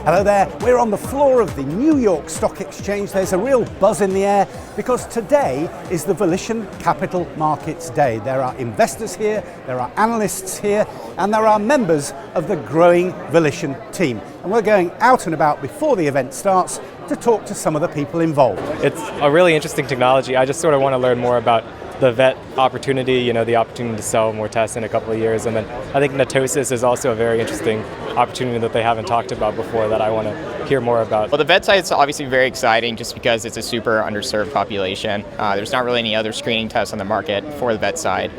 Hello there, we're on the floor of the New York Stock Exchange. There's a real buzz in the air because today is the Volition Capital Markets Day. There are investors here, there are analysts here, and there are members of the growing Volition team. And we're going out and about before the event starts to talk to some of the people involved. It's a really interesting technology. I just sort of want to learn more about the vet opportunity, the opportunity to sell more tests in a couple of years. And then I think NETosis is also a very interesting opportunity that they haven't talked about before that I want to hear more about. Well, the vet side is obviously very exciting just because it's a super underserved population. There's not really any other screening tests on the market for the vet side.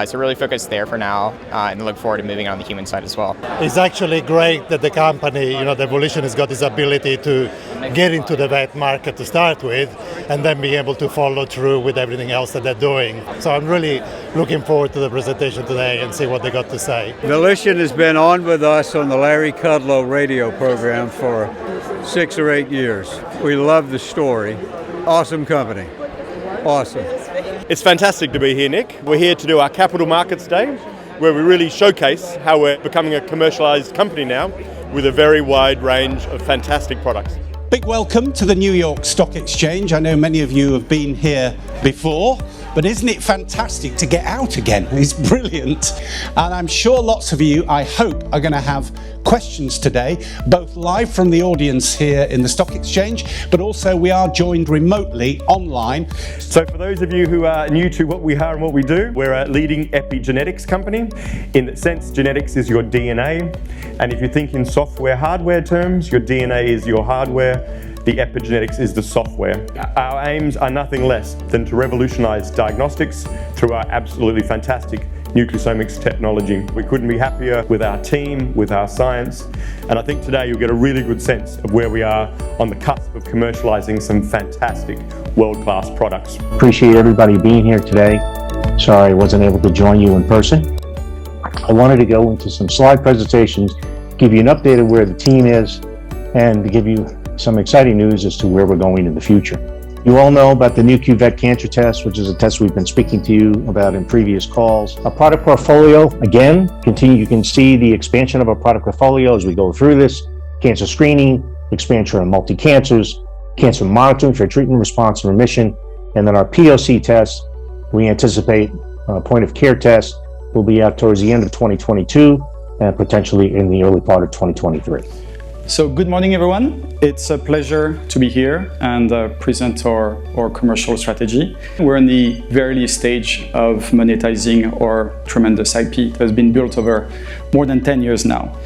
So really focus there for now and look forward to moving on the human side as well. It's actually great that the company, the Volition has got this ability to get into the vet market to start with and then be able to follow through with everything else that they're doing. So I'm really looking forward to the presentation today and see what they got to say. Volition has been on with us on the Larry Kudlow radio program for 6 or 8 years. We love the story. Awesome company. Awesome. It's fantastic to be here, Nick. We're here to do our Capital Markets Day, where we really showcase how we're becoming a commercialized company now with a very wide range of fantastic products. Big welcome to the New York Stock Exchange. I know many of you have been here before, but isn't it fantastic to get out again? It's brilliant. And I'm sure lots of you, I hope, are going to have questions today, both live from the audience here in the Stock Exchange, but also we are joined remotely online. So for those of you who are new to what we are and what we do, we're a leading epigenetics company. In that sense, genetics is your DNA. And if you think in software, hardware terms, your DNA is your hardware. The epigenetics is the software. Our aims are nothing less than to revolutionize diagnostics through our absolutely fantastic nucleosomics technology. We couldn't be happier with our team, with our science, and I think today you'll get a really good sense of where we are on the cusp of commercializing some fantastic world-class products. Appreciate everybody being here today. Sorry I wasn't able to join you in person. I wanted to go into some slide presentations, give you an update of where the team is, and to give you some exciting news as to where we're going in the future. You all know about the Nu.Q Vet Cancer Test, which is a test we've been speaking to you about in previous calls. Our product portfolio, again, you can see the expansion of our product portfolio as we go through this. Cancer screening, expansion of multi-cancers, cancer monitoring for treatment response and remission, and then our POC test, we anticipate point of care test will be out towards the end of 2022 and potentially in the early part of 2023. So good morning, everyone. It's a pleasure to be here and present our commercial strategy. We're in the very early stage of monetizing our tremendous IP that has been built over more than 10 years now.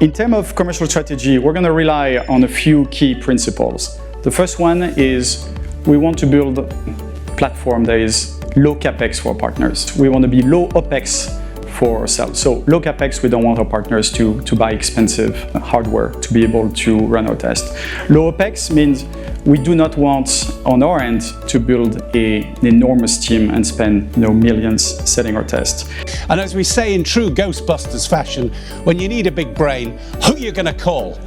In terms of commercial strategy, we're going to rely on a few key principles. The first one is we want to build a platform that is low capex for our partners. We want to be low OPEX for ourselves. So low capex, we don't want our partners to buy expensive hardware to be able to run our test. Low OPEX means we do not want on our end to build an enormous team and spend millions selling our test. And as we say in true Ghostbusters fashion, when you need a big brain, who are you going to call?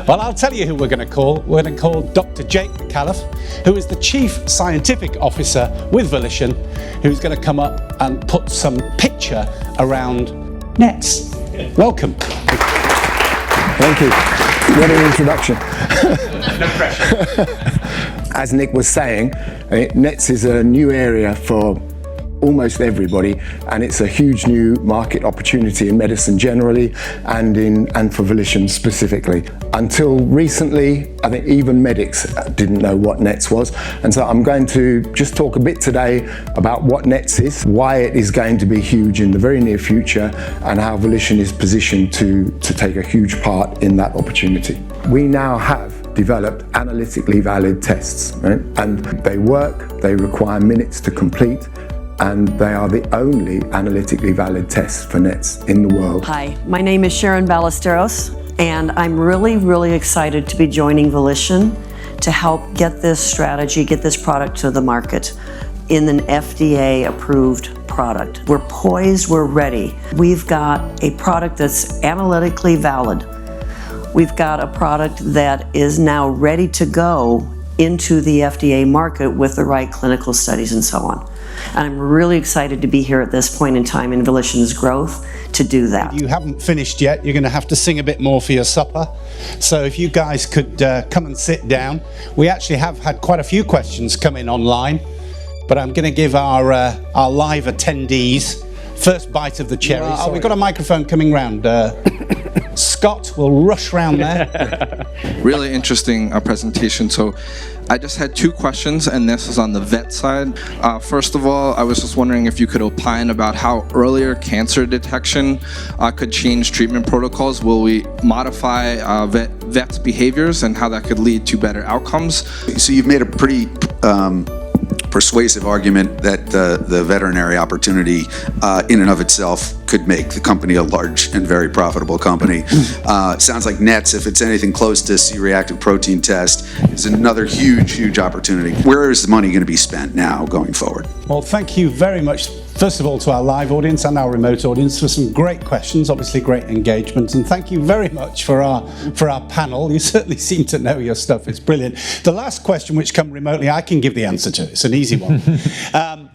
Well, I'll tell you who we're going to call. We're going to call Dr. Jake McAuliffe, who is the Chief Scientific Officer with Volition, who's going to come up and put some picture around nets. Welcome. Thank you. What an introduction. No pressure. As Nick was saying, nets is a new area for almost everybody, and it's a huge new market opportunity in medicine generally and for Volition specifically. Until recently, I think even medics didn't know what NETs was, and so I'm going to just talk a bit today about what NETs is, why it is going to be huge in the very near future, and how Volition is positioned to take a huge part in that opportunity. We now have developed analytically valid tests, right? And they work, they require minutes to complete, and they are the only analytically valid tests for NETs in the world. Hi, my name is Sharon Ballesteros, and I'm really excited to be joining Volition to help get this strategy, get this product to the market in an FDA-approved product. We're poised, we're ready. We've got a product that's analytically valid. We've got a product that is now ready to go into the FDA market with the right clinical studies and so on. And I'm really excited to be here at this point in time in Volition's growth to do that. You haven't finished yet. You're going to have to sing a bit more for your supper. So if you guys could come and sit down. We actually have had quite a few questions come in online, but I'm going to give our live attendees first bite of the cherry. We've got a microphone coming round. Scott will rush round there. Really interesting presentation. So I just had two questions, and this is on the vet side. First of all, I was just wondering if you could opine about how earlier cancer detection could change treatment protocols. Will we modify vets' behaviors and how that could lead to better outcomes? So you've made a pretty persuasive argument that the veterinary opportunity in and of itself could make the company a large and very profitable company. Sounds like NETs, if it's anything close to C-reactive protein test, is another huge opportunity. Where is the money going to be spent now going forward? Well, thank you very much, first of all, to our live audience and our remote audience for some great questions, obviously great engagement, and thank you very much for our panel. You certainly seem to know your stuff. It's brilliant. The last question, which come remotely, I can give the answer to. It's an easy one.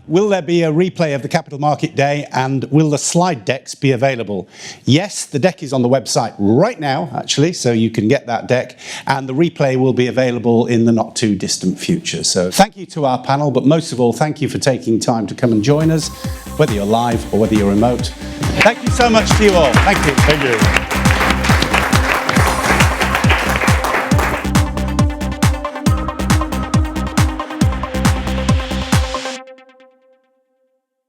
Will there be a replay of the Capital Market Day, and will the slide decks be available? Yes, the deck is on the website right now, actually, so you can get that deck, and the replay will be available in the not too distant future. So thank you to our panel, but most of all, thank you for taking time to come and join us, whether you're live or whether you're remote. Thank you so much to you all. Thank you. Thank you.